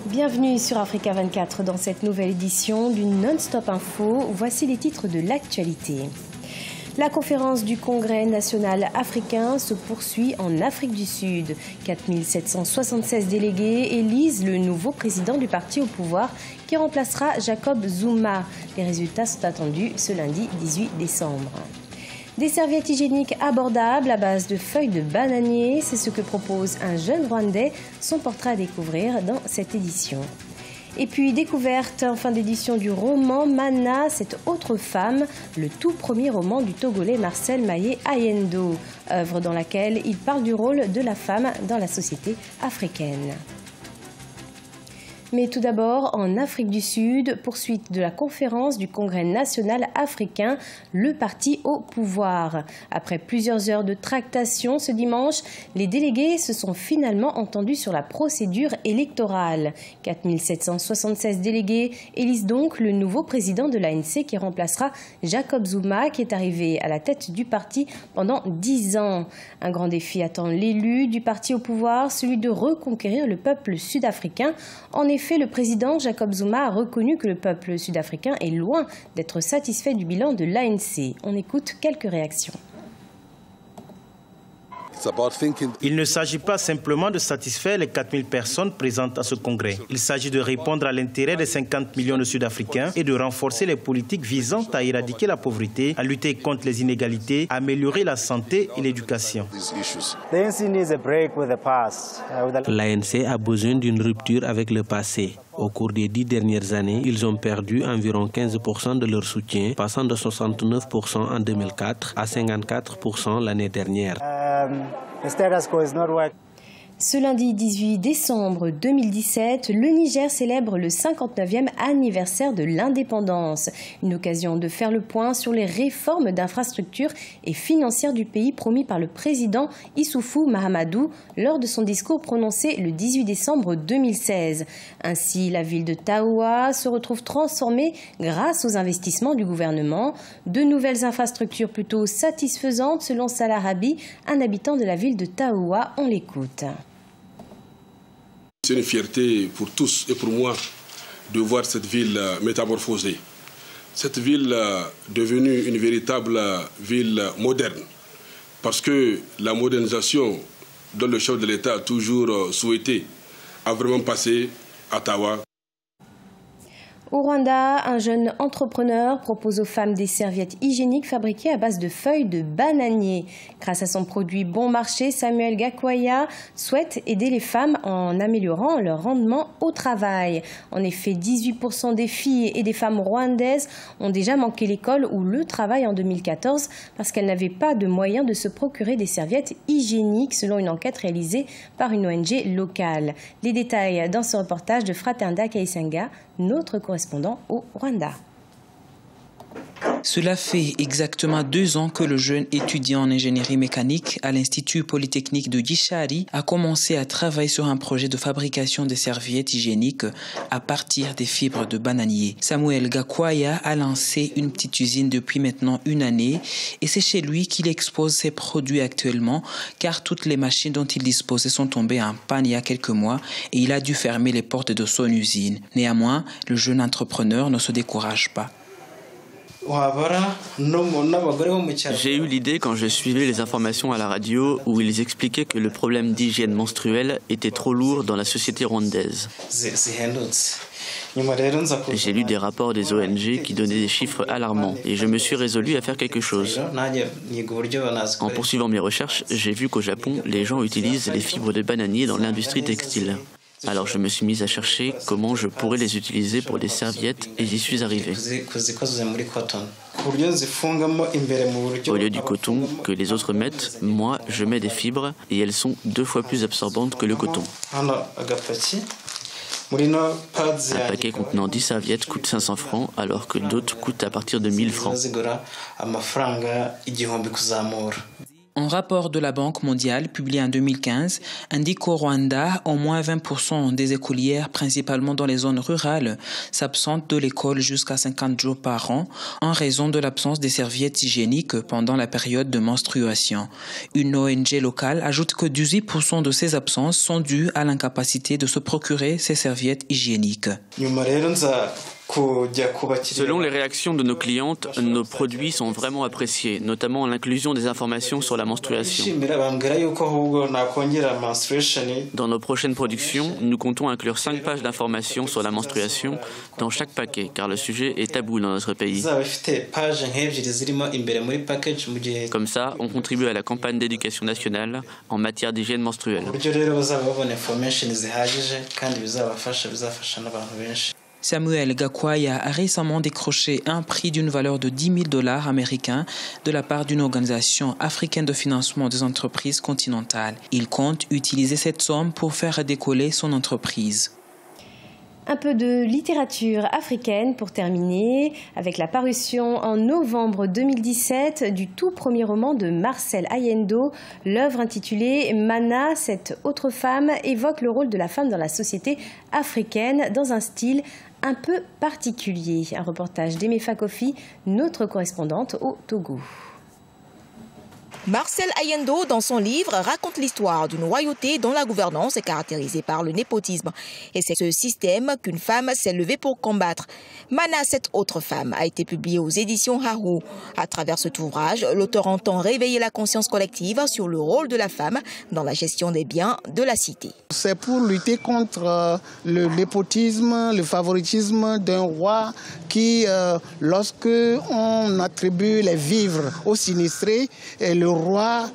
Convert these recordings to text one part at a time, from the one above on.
Bienvenue sur Africa 24 dans cette nouvelle édition du Non-Stop Info. Voici les titres de l'actualité. La conférence du Congrès national africain se poursuit en Afrique du Sud. 4776 délégués élisent le nouveau président du parti au pouvoir qui remplacera Jacob Zuma. Les résultats sont attendus ce lundi 18 décembre. Des serviettes hygiéniques abordables à base de feuilles de bananier, c'est ce que propose un jeune Rwandais. Son portrait à découvrir dans cette édition. Et puis découverte en fin d'édition du roman Mana, cette autre femme, le tout premier roman du Togolais Marcel Maillé Ayendo, œuvre dans laquelle il parle du rôle de la femme dans la société africaine. Mais tout d'abord, en Afrique du Sud, poursuite de la conférence du Congrès national africain, le parti au pouvoir. Après plusieurs heures de tractation ce dimanche, les délégués se sont finalement entendus sur la procédure électorale. 4776 délégués élisent donc le nouveau président de l'ANC qui remplacera Jacob Zuma, qui est arrivé à la tête du parti pendant 10 ans. Un grand défi attend l'élu du parti au pouvoir, celui de reconquérir le peuple sud-africain. En effet, le président Jacob Zuma a reconnu que le peuple sud-africain est loin d'être satisfait du bilan de l'ANC. On écoute quelques réactions. Il ne s'agit pas simplement de satisfaire les 4000 personnes présentes à ce congrès. Il s'agit de répondre à l'intérêt des 50 millions de Sud-Africains et de renforcer les politiques visant à éradiquer la pauvreté, à lutter contre les inégalités, à améliorer la santé et l'éducation. L'ANC a besoin d'une rupture avec le passé. Au cours des 10 dernières années, ils ont perdu environ 15% de leur soutien, passant de 69% en 2004 à 54% l'année dernière. Ce lundi 18 décembre 2017, le Niger célèbre le 59e anniversaire de l'indépendance. Une occasion de faire le point sur les réformes d'infrastructures et financières du pays promis par le président Issoufou Mahamadou lors de son discours prononcé le 18 décembre 2016. Ainsi, la ville de Taoua se retrouve transformée grâce aux investissements du gouvernement. De nouvelles infrastructures plutôt satisfaisantes selon Salah Rabi, un habitant de la ville de Taoua. On l'écoute. C'est une fierté pour tous et pour moi de voir cette ville métamorphosée. Cette ville devenue une véritable ville moderne. Parce que la modernisation dont le chef de l'État a toujours souhaité a vraiment passé à Tawa. Au Rwanda, un jeune entrepreneur propose aux femmes des serviettes hygiéniques fabriquées à base de feuilles de bananier. Grâce à son produit bon marché, Samuel Gakwaya souhaite aider les femmes en améliorant leur rendement au travail. En effet, 18% des filles et des femmes rwandaises ont déjà manqué l'école ou le travail en 2014 parce qu'elles n'avaient pas de moyens de se procurer des serviettes hygiéniques selon une enquête réalisée par une ONG locale. Les détails dans ce reportage de Fratenda Kaisenga, notre correspondant au Rwanda. Cela fait exactement 2 ans que le jeune étudiant en ingénierie mécanique à l'Institut Polytechnique de Gishari a commencé à travailler sur un projet de fabrication de serviettes hygiéniques à partir des fibres de bananier. Samuel Gakwaya a lancé une petite usine depuis maintenant 1 année et c'est chez lui qu'il expose ses produits actuellement car toutes les machines dont il disposait sont tombées en panne il y a quelques mois et il a dû fermer les portes de son usine. Néanmoins, le jeune entrepreneur ne se décourage pas. J'ai eu l'idée quand je suivais les informations à la radio où ils expliquaient que le problème d'hygiène menstruelle était trop lourd dans la société rwandaise. J'ai lu des rapports des ONG qui donnaient des chiffres alarmants et je me suis résolu à faire quelque chose. En poursuivant mes recherches, j'ai vu qu'au Japon, les gens utilisent les fibres de bananier dans l'industrie textile. Alors je me suis mise à chercher comment je pourrais les utiliser pour des serviettes et j'y suis arrivé. Au lieu du coton que les autres mettent, moi je mets des fibres et elles sont 2 fois plus absorbantes que le coton. Un paquet contenant 10 serviettes coûte 500 francs alors que d'autres coûtent à partir de 1000 francs. Un rapport de la Banque mondiale publié en 2015 indique qu'au Rwanda, au moins 20% des écolières, principalement dans les zones rurales, s'absentent de l'école jusqu'à 50 jours par an en raison de l'absence des serviettes hygiéniques pendant la période de menstruation. Une ONG locale ajoute que 18% de ces absences sont dues à l'incapacité de se procurer ces serviettes hygiéniques. Selon les réactions de nos clientes, nos produits sont vraiment appréciés, notamment l'inclusion des informations sur la menstruation. Dans nos prochaines productions, nous comptons inclure 5 pages d'informations sur la menstruation dans chaque paquet, car le sujet est tabou dans notre pays. Comme ça, on contribue à la campagne d'éducation nationale en matière d'hygiène menstruelle. Samuel Gakwaya a récemment décroché un prix d'une valeur de $10 000 américains de la part d'une organisation africaine de financement des entreprises continentales. Il compte utiliser cette somme pour faire décoller son entreprise. Un peu de littérature africaine pour terminer, avec la parution en novembre 2017 du tout premier roman de Marcel Ayendo. L'œuvre intitulée « Mana, cette autre femme » évoque le rôle de la femme dans la société africaine dans un style un peu particulier. Un reportage d'Emefa Kofi, notre correspondante au Togo. Marcel Ayendo, dans son livre, raconte l'histoire d'une royauté dont la gouvernance est caractérisée par le népotisme. Et c'est ce système qu'une femme s'est levée pour combattre. Mana, cette autre femme, a été publié aux éditions Haru. À travers cet ouvrage, l'auteur entend réveiller la conscience collective sur le rôle de la femme dans la gestion des biens de la cité. C'est pour lutter contre le népotisme, le favoritisme d'un roi qui, lorsque on attribue les vivres aux sinistrés, le roi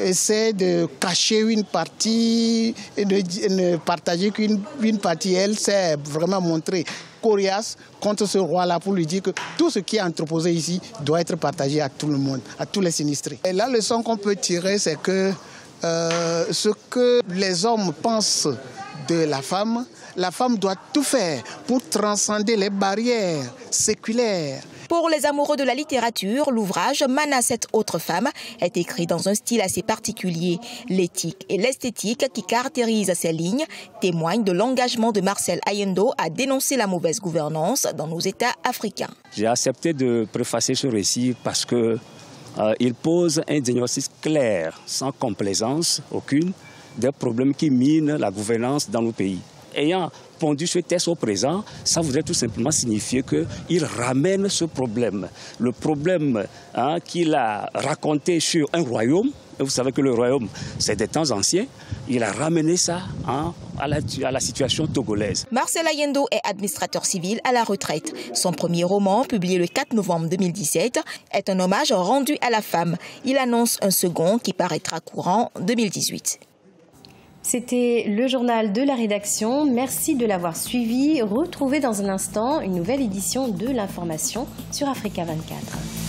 essaie de cacher une partie et de ne partager qu'une partie. Elle s'est vraiment montrée coriace contre ce roi-là pour lui dire que tout ce qui est entreposé ici doit être partagé à tout le monde, à tous les sinistrés. Et la leçon qu'on peut tirer, c'est que ce que les hommes pensent de la femme doit tout faire pour transcender les barrières séculaires. Pour les amoureux de la littérature, l'ouvrage « Mana, cette autre femme » est écrit dans un style assez particulier. L'éthique et l'esthétique qui caractérisent ces lignes témoignent de l'engagement de Marcel Ayendo à dénoncer la mauvaise gouvernance dans nos États africains. J'ai accepté de préfacer ce récit parce qu'il pose un diagnostic clair, sans complaisance aucune, des problèmes qui minent la gouvernance dans nos pays. Ayant pondu ce texte au présent, ça voudrait tout simplement signifier qu'il ramène ce problème. Le problème qu'il a raconté sur un royaume, et vous savez que le royaume, c'est des temps anciens, il a ramené ça à la situation togolaise. Marcel Ayendo est administrateur civil à la retraite. Son premier roman, publié le 4 novembre 2017, est un hommage rendu à la femme. Il annonce un second qui paraîtra courant 2018. C'était le journal de la rédaction. Merci de l'avoir suivi. Retrouvez dans un instant une nouvelle édition de l'information sur Africa 24.